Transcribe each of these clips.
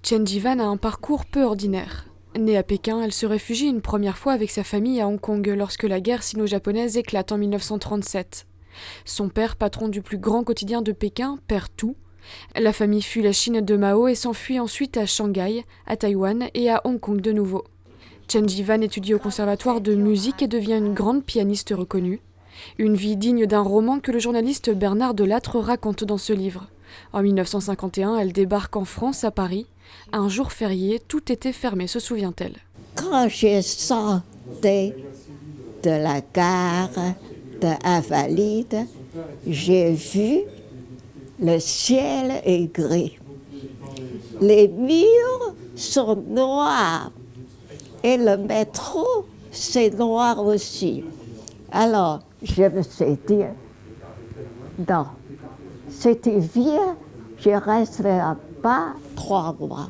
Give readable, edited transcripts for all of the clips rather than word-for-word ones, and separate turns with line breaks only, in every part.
Chen Jivan a un parcours peu ordinaire. Née à Pékin, elle se réfugie une première fois avec sa famille à Hong Kong lorsque la guerre sino-japonaise éclate en 1937. Son père, patron du plus grand quotidien de Pékin, perd tout. La famille fuit la Chine de Mao et s'enfuit ensuite à Shanghai, à Taïwan et à Hong Kong de nouveau. Chen Jivan étudie au conservatoire de musique et devient une grande pianiste reconnue. Une vie digne d'un roman que le journaliste Bernard Delattre raconte dans ce livre. En 1951, elle débarque en France, à Paris. Un jour férié, tout était fermé, se souvient-elle.
Quand je sortais de la gare d'Invalide, j'ai vu le ciel est gris. Les murs sont noirs et le métro, c'est noir aussi. Alors, je me suis dit, non, c'était vieux, je ne resterai pas 3 mois.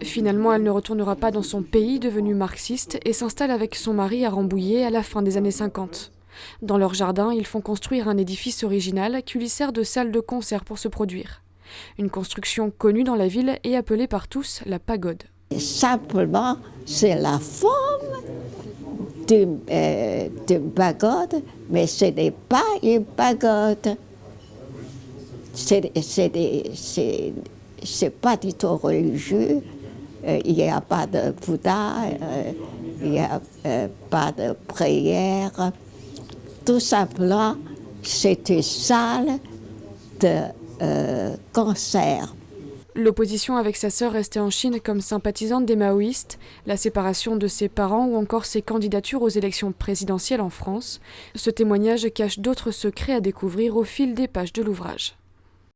Finalement, elle ne retournera pas dans son pays devenu marxiste et s'installe avec son mari à Rambouillet à la fin des années 50. Dans leur jardin, ils font construire un édifice original qui lui sert de salle de concert pour se produire. Une construction connue dans la ville et appelée par tous la pagode.
Simplement, c'est la forme d'une pagode, mais ce n'est pas une pagode. C'est pas du tout religieux. Il n'y a pas de Bouddha, il n'y a pas de prière. Tout simplement, c'est une salle de concert.
L'opposition avec sa sœur restée en Chine comme sympathisante des maoïstes, la séparation de ses parents ou encore ses candidatures aux élections présidentielles en France, ce témoignage cache d'autres secrets à découvrir au fil des pages de l'ouvrage.